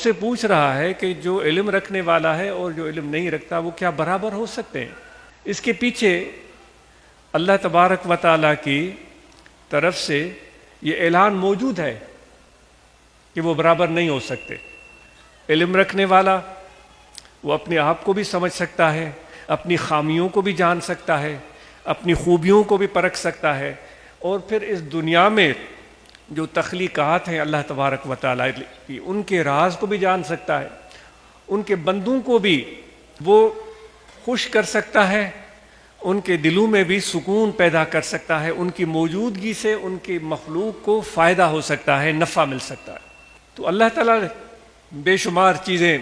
سے پوچھ رہا ہے کہ جو علم رکھنے والا ہے اور جو علم نہیں رکھتا وہ کیا برابر ہو سکتے ہیں؟ اس کے پیچھے اللہ تبارک و تعالیٰ کی طرف سے یہ اعلان موجود ہے کہ وہ برابر نہیں ہو سکتے۔ علم رکھنے والا وہ اپنے آپ کو بھی سمجھ سکتا ہے، اپنی خامیوں کو بھی جان سکتا ہے، اپنی خوبیوں کو بھی پرکھ سکتا ہے، اور پھر اس دنیا میں جو تخلیقات ہیں اللہ تبارک و تعالیٰ کی ان کے راز کو بھی جان سکتا ہے، ان کے بندوں کو بھی وہ خوش کر سکتا ہے، ان کے دلوں میں بھی سکون پیدا کر سکتا ہے، ان کی موجودگی سے ان کی مخلوق کو فائدہ ہو سکتا ہے، نفع مل سکتا ہے۔ تو اللہ تعالیٰ نے بے شمار چیزیں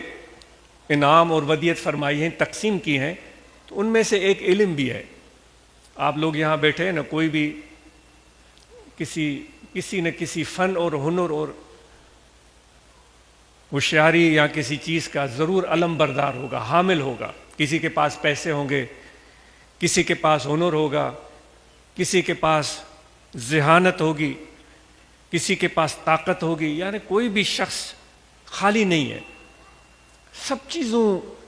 انعام اور ودیعت فرمائی ہیں، تقسیم کی ہیں، تو ان میں سے ایک علم بھی ہے۔ آپ لوگ یہاں بیٹھے ہیں نا، کوئی بھی کسی نہ کسی فن اور ہنر اور ہوشیاری یا کسی چیز کا ضرور علم بردار ہوگا، حامل ہوگا۔ کسی کے پاس پیسے ہوں گے، کسی کے پاس ہنر ہوگا، کسی کے پاس ذہانت ہوگی، کسی کے پاس طاقت ہوگی، یعنی کوئی بھی شخص خالی نہیں ہے۔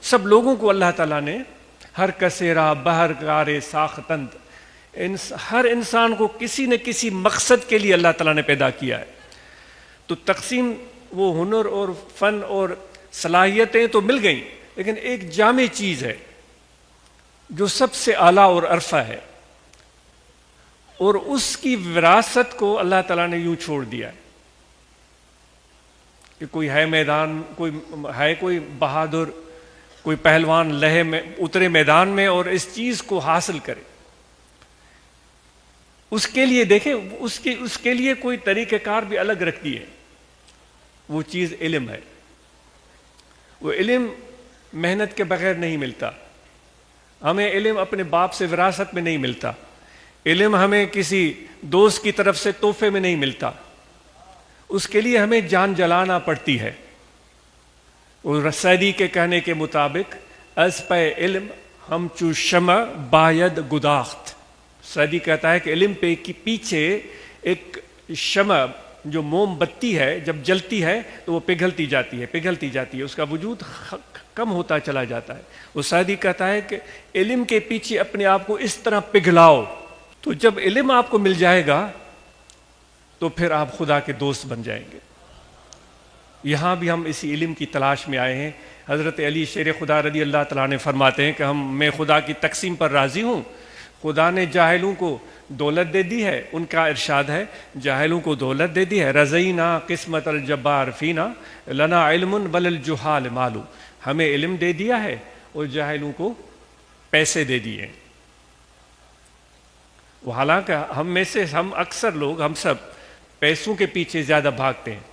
سب لوگوں کو اللہ تعالیٰ نے ہر کثیرہ بہر کارے ساختند، ہر انسان کو کسی نہ کسی مقصد کے لیے اللہ تعالیٰ نے پیدا کیا ہے۔ تو تقسیم وہ ہنر اور فن اور صلاحیتیں تو مل گئیں، لیکن ایک جامع چیز ہے جو سب سے اعلیٰ اور عرفہ ہے، اور اس کی وراثت کو اللہ تعالیٰ نے یوں چھوڑ دیا ہے کہ کوئی ہے میدان، کوئی بہادر، کوئی پہلوان لہے میں اترے میدان میں اور اس چیز کو حاصل کرے۔ اس کے لیے دیکھیں، اس کے لیے کوئی طریقہ کار بھی الگ رکھتی ہے۔ وہ چیز علم ہے۔ وہ علم محنت کے بغیر نہیں ملتا۔ ہمیں علم اپنے باپ سے وراثت میں نہیں ملتا، علم ہمیں کسی دوست کی طرف سے تحفے میں نہیں ملتا، اس کے لیے ہمیں جان جلانا پڑتی ہے۔ اور سعدی کے کہنے کے مطابق از پہ علم ہم چو شمع باید گداخت، سعدی کہتا ہے کہ علم پہ کی پیچھے ایک شمع جو موم بتی ہے، جب جلتی ہے تو وہ پگھلتی جاتی ہے، اس کا وجود کم ہوتا چلا جاتا ہے۔ وہ سعدی کہتا ہے کہ علم کے پیچھے اپنے آپ کو اس طرح پگھلاؤ، تو جب علم آپ کو مل جائے گا تو پھر آپ خدا کے دوست بن جائیں گے۔ یہاں بھی ہم اسی علم کی تلاش میں آئے ہیں۔ حضرت علی شیر خدا رضی اللہ تعالیٰ نے فرماتے ہیں کہ میں خدا کی تقسیم پر راضی ہوں۔ خدا نے جاہلوں کو دولت دے دی ہے، ان کا ارشاد ہے جاہلوں کو دولت دے دی ہے، رضینا قسمت الجبار فینا لنا علم بل الجہال مالو، ہمیں علم دے دیا ہے اور جاہلوں کو پیسے دے دیے۔ وہ حالانکہ ہم میں سے اکثر لوگ، ہم سب پیسوں کے پیچھے زیادہ بھاگتے ہیں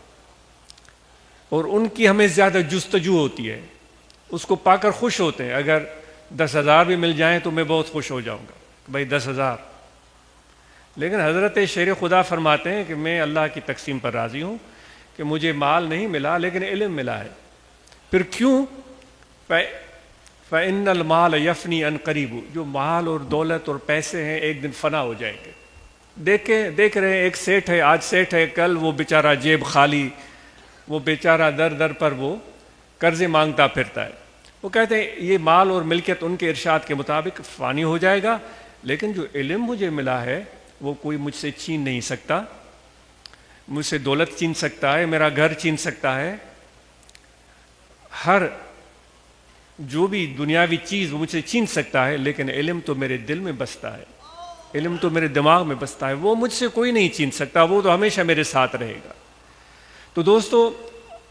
اور ان کی ہمیں زیادہ جستجو ہوتی ہے، اس کو پا کر خوش ہوتے ہیں۔ اگر 10,000 بھی مل جائیں تو میں بہت خوش ہو جاؤں گا، بھائی 10,000۔ لیکن حضرت شیر خدا فرماتے ہیں کہ میں اللہ کی تقسیم پر راضی ہوں کہ مجھے مال نہیں ملا لیکن علم ملا ہے۔ پھر کیوں؟ فَإِنَّ الْمَالَ يَفْنِي عَنْ قَرِيبُ، جو مال اور دولت اور پیسے ہیں ایک دن فنا ہو جائیں گے۔ دیکھ رہے ہیں، ایک سیٹ ہے، آج سیٹ ہے، کل وہ بیچارہ جیب خالی، وہ بیچارہ در در پر وہ قرضے مانگتا پھرتا ہے۔ وہ کہتے ہیں یہ مال اور ملکیت ان کے ارشاد کے مطابق فانی ہو جائے گا، لیکن جو علم مجھے ملا ہے وہ کوئی مجھ سے چھین نہیں سکتا۔ مجھ سے دولت چھین سکتا ہے، میرا گھر چھین سکتا ہے، ہر جو بھی دنیاوی چیز وہ مجھ سے چھین سکتا ہے، لیکن علم تو میرے دل میں بستا ہے، علم تو میرے دماغ میں بستا ہے، وہ مجھ سے کوئی نہیں چھین سکتا، وہ تو ہمیشہ میرے ساتھ رہے گا۔ تو دوستو،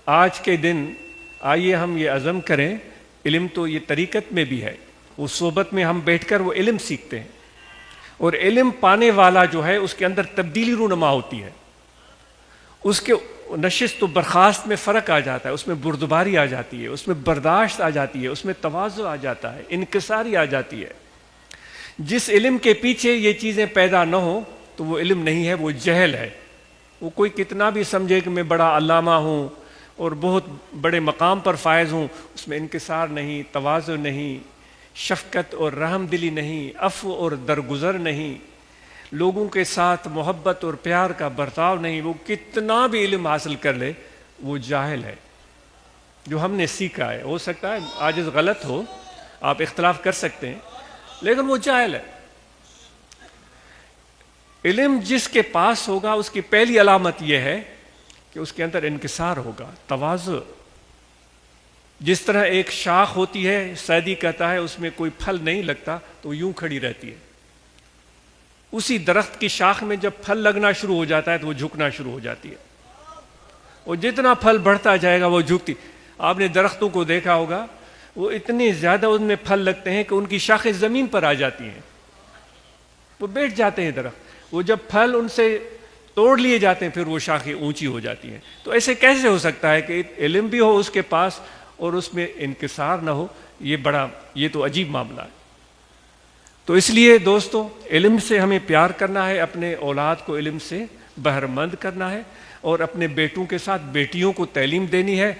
آج کے دن آئیے ہم یہ عزم کریں، علم تو یہ طریقت میں بھی ہے، اس صحبت میں ہم بیٹھ کر وہ علم سیکھتے ہیں، اور علم پانے والا جو ہے اس کے اندر تبدیلی رونما ہوتی ہے، اس کے نشست و برخاست میں فرق آ جاتا ہے، اس میں بردباری آ جاتی ہے، اس میں برداشت آ جاتی ہے، اس میں تواضع آ جاتا ہے، انکساری آ جاتی ہے۔ جس علم کے پیچھے یہ چیزیں پیدا نہ ہوں تو وہ علم نہیں ہے، وہ جہل ہے۔ وہ کوئی کتنا بھی سمجھے کہ میں بڑا علامہ ہوں اور بہت بڑے مقام پر فائز ہوں، اس میں انکسار نہیں، تواضع نہیں، شفقت اور رحم دلی نہیں، عفو اور درگزر نہیں، لوگوں کے ساتھ محبت اور پیار کا برتاؤ نہیں، وہ کتنا بھی علم حاصل کر لے وہ جاہل ہے۔ جو ہم نے سیکھا ہے، ہو سکتا ہے آج غلط ہو، آپ اختلاف کر سکتے ہیں، لیکن وہ جاہل ہے۔ علم جس کے پاس ہوگا اس کی پہلی علامت یہ ہے کہ اس کے اندر انکسار ہوگا، تواضع۔ جس طرح ایک شاخ ہوتی ہے، سعدی کہتا ہے اس میں کوئی پھل نہیں لگتا تو یوں کھڑی رہتی ہے، اسی درخت کی شاخ میں جب پھل لگنا شروع ہو جاتا ہے تو وہ جھکنا شروع ہو جاتی ہے، اور جتنا پھل بڑھتا جائے گا وہ جھکتی۔ آپ نے درختوں کو دیکھا ہوگا، وہ اتنے زیادہ ان میں پھل لگتے ہیں کہ ان کی شاخیں زمین پر آ جاتی ہیں، وہ بیٹھ جاتے ہیں درخت۔ وہ جب پھل ان سے توڑ لیے جاتے ہیں پھر وہ شاخیں اونچی ہو جاتی ہیں۔ تو ایسے کیسے ہو سکتا ہے کہ علم بھی ہو اس کے پاس اور اس میں انکسار نہ ہو؟ یہ تو عجیب معاملہ ہے۔ تو اس لیے دوستو، علم سے ہمیں پیار کرنا ہے، اپنے اولاد کو علم سے بہرمند کرنا ہے، اور اپنے بیٹوں کے ساتھ بیٹیوں کو تعلیم دینی ہے۔